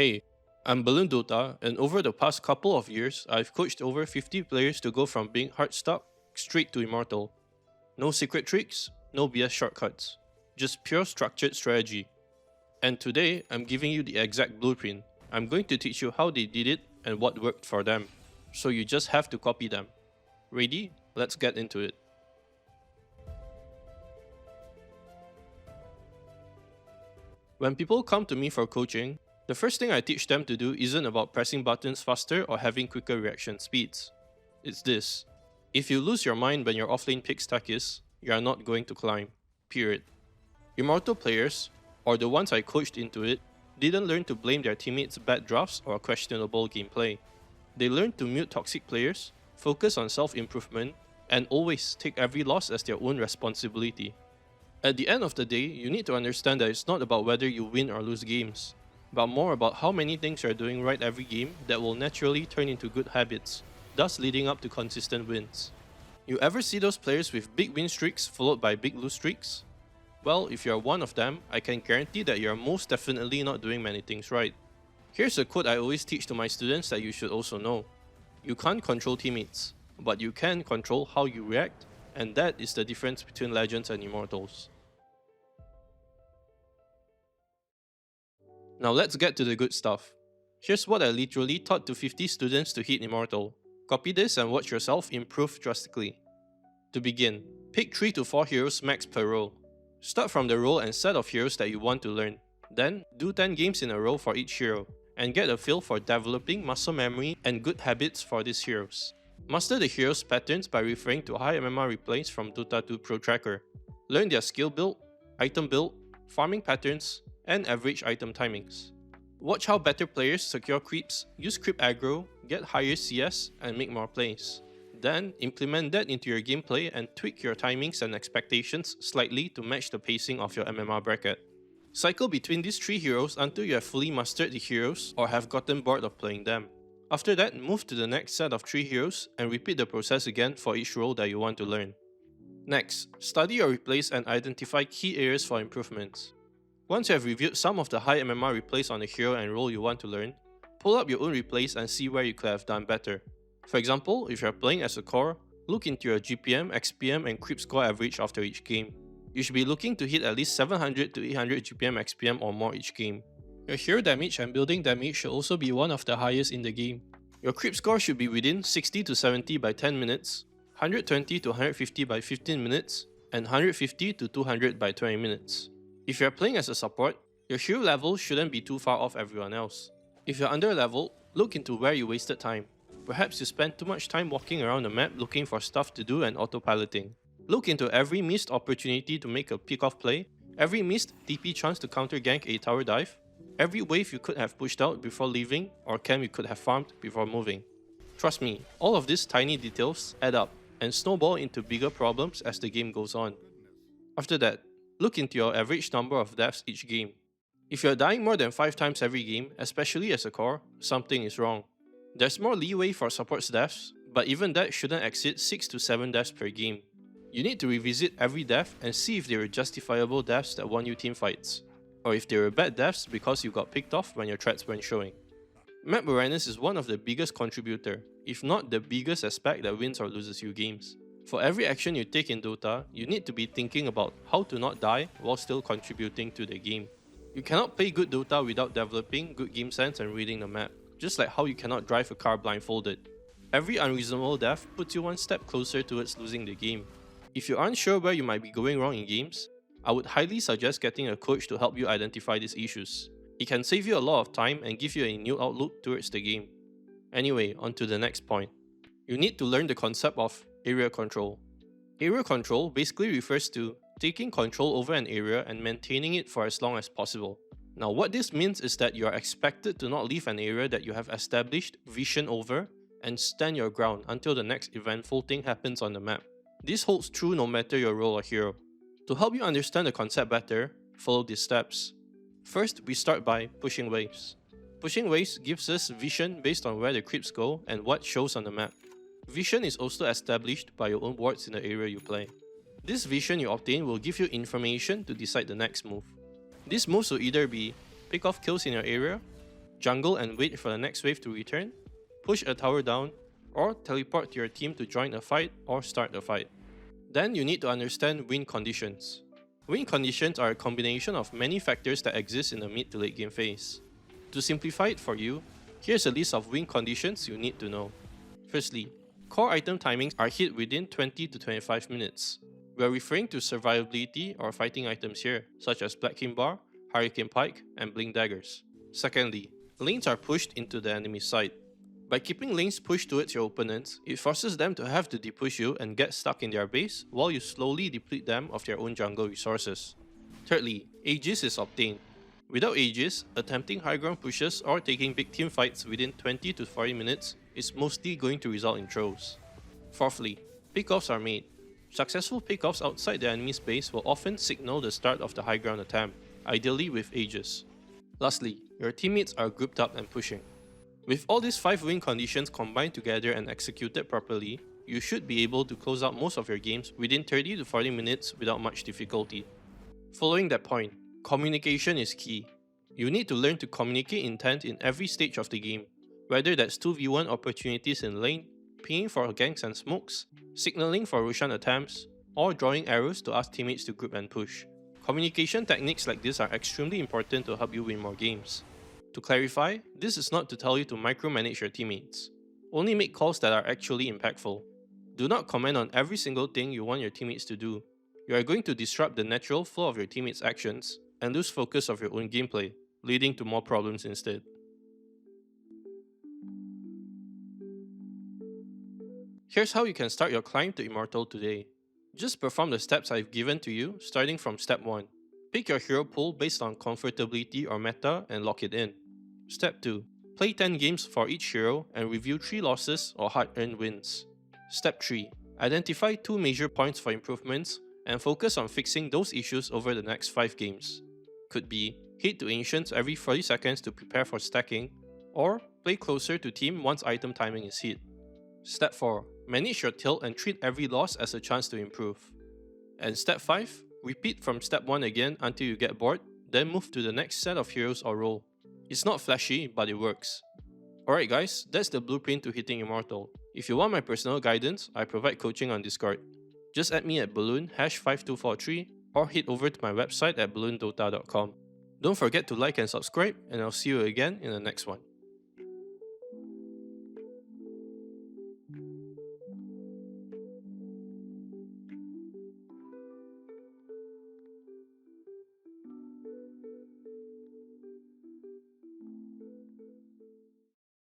Hey, I'm BalloonDota, and over the past couple of years, I've coached over 50 players to go from being hardstuck straight to immortal. No secret tricks, no BS shortcuts, just pure structured strategy. And today, I'm giving you the exact blueprint. I'm going to teach you how they did it and what worked for them. So you just have to copy them. Ready? Let's get into it. When people come to me for coaching, the first thing I teach them to do isn't about pressing buttons faster or having quicker reaction speeds. It's this. If you lose your mind when your offlane pick stack is, you are not going to climb. Period. Immortal players, or the ones I coached into it, didn't learn to blame their teammates' bad drafts or questionable gameplay. They learned to mute toxic players, focus on self-improvement, and always take every loss as their own responsibility. At the end of the day, you need to understand that it's not about whether you win or lose games, but more about how many things you're doing right every game that will naturally turn into good habits, thus leading up to consistent wins. You ever see those players with big win streaks followed by big lose streaks? Well, if you're one of them, I can guarantee that you're most definitely not doing many things right. Here's a quote I always teach to my students that you should also know. You can't control teammates, but you can control how you react, and that is the difference between legends and immortals. Now let's get to the good stuff. Here's what I literally taught to 50 students to hit immortal. Copy this and watch yourself improve drastically. To begin, pick 3 to 4 heroes max per role. Start from the role and set of heroes that you want to learn. Then, do 10 games in a row for each hero, and get a feel for developing muscle memory and good habits for these heroes. Master the heroes' patterns by referring to high MMR replays from Dota 2 Pro Tracker. Learn their skill build, item build, farming patterns, and average item timings. Watch how better players secure creeps, use creep aggro, get higher CS, and make more plays. Then, implement that into your gameplay and tweak your timings and expectations slightly to match the pacing of your MMR bracket. Cycle between these 3 heroes until you have fully mastered the heroes or have gotten bored of playing them. After that, move to the next set of 3 heroes and repeat the process again for each role that you want to learn. Next, study your replays and identify key areas for improvements. Once you have reviewed some of the high MMR replays on the hero and role you want to learn, pull up your own replays and see where you could have done better. For example, if you are playing as a core, look into your GPM, XPM, and creep score average after each game. You should be looking to hit at least 700 to 800 GPM, XPM or more each game. Your hero damage and building damage should also be one of the highest in the game. Your creep score should be within 60 to 70 by 10 minutes, 120 to 150 by 15 minutes, and 150 to 200 by 20 minutes. If you are playing as a support, your hero level shouldn't be too far off everyone else. If you're under leveled, look into where you wasted time. Perhaps you spent too much time walking around the map looking for stuff to do and autopiloting. Look into every missed opportunity to make a pick-off play, every missed TP chance to counter-gank a tower dive, every wave you could have pushed out before leaving or camp you could have farmed before moving. Trust me, all of these tiny details add up and snowball into bigger problems as the game goes on. After that, look into your average number of deaths each game. If you're dying more than 5 times every game, especially as a core, something is wrong. There's more leeway for supports deaths, but even that shouldn't exceed 6 to 7 deaths per game. You need to revisit every death and see if they were justifiable deaths that won you teamfights, or if they were bad deaths because you got picked off when your threats weren't showing. Map awareness is one of the biggest contributor, if not the biggest aspect that wins or loses you games. For every action you take in Dota, you need to be thinking about how to not die while still contributing to the game. You cannot play good Dota without developing good game sense and reading the map, just like how you cannot drive a car blindfolded. Every unreasonable death puts you one step closer towards losing the game. If you're unsure where you might be going wrong in games, I would highly suggest getting a coach to help you identify these issues. It can save you a lot of time and give you a new outlook towards the game. Anyway, on to the next point. You need to learn the concept of area control. Area control basically refers to taking control over an area and maintaining it for as long as possible. Now what this means is that you are expected to not leave an area that you have established vision over and stand your ground until the next eventful thing happens on the map. This holds true no matter your role or hero. To help you understand the concept better, follow these steps. First, we start by pushing waves. Pushing waves gives us vision based on where the creeps go and what shows on the map. Vision is also established by your own wards in the area you play. This vision you obtain will give you information to decide the next move. These moves will either be pick off kills in your area, jungle and wait for the next wave to return, push a tower down, or teleport to your team to join a fight or start a fight. Then you need to understand win conditions. Win conditions are a combination of many factors that exist in the mid to late game phase. To simplify it for you, here's a list of win conditions you need to know. Firstly, core item timings are hit within 20 to 25 minutes. We are referring to survivability or fighting items here, such as Black King Bar, Hurricane Pike, and Blink Daggers. Secondly, lanes are pushed into the enemy side. By keeping lanes pushed towards your opponents, it forces them to have to depush you and get stuck in their base while you slowly deplete them of their own jungle resources. Thirdly, Aegis is obtained. Without Aegis, attempting high ground pushes or taking big team fights within 20 to 40 minutes is mostly going to result in throws. Fourthly, pickoffs are made. Successful pickoffs outside the enemy's base will often signal the start of the high ground attempt, ideally with Aegis. Lastly, your teammates are grouped up and pushing. With all these 5 win conditions combined together and executed properly, you should be able to close out most of your games within 30 to 40 minutes without much difficulty. Following that point, communication is key. You need to learn to communicate intent in every stage of the game, whether that's 2v1 opportunities in lane, pinging for ganks and smokes, signaling for Roshan attempts, or drawing arrows to ask teammates to group and push. Communication techniques like this are extremely important to help you win more games. To clarify, this is not to tell you to micromanage your teammates. Only make calls that are actually impactful. Do not comment on every single thing you want your teammates to do. You are going to disrupt the natural flow of your teammates' actions and lose focus of your own gameplay, leading to more problems instead. Here's how you can start your climb to Immortal today. Just perform the steps I've given to you, starting from step 1. Pick your hero pool based on comfortability or meta and lock it in. Step 2. Play 10 games for each hero and review 3 losses or hard-earned wins. Step 3. Identify 2 major points for improvements and focus on fixing those issues over the next 5 games. Could be hit to Ancients every 40 seconds to prepare for stacking, or play closer to team once item timing is hit. Step 4. Manage your tilt and treat every loss as a chance to improve. And Step 5. Repeat from Step 1 again until you get bored, then move to the next set of heroes or role. It's not flashy, but it works. Alright guys, that's the blueprint to hitting Immortal. If you want my personal guidance, I provide coaching on Discord. Just add me at balloon #5243 or head over to my website at BalloonDota.com. Don't forget to like and subscribe, and I'll see you again in the next one.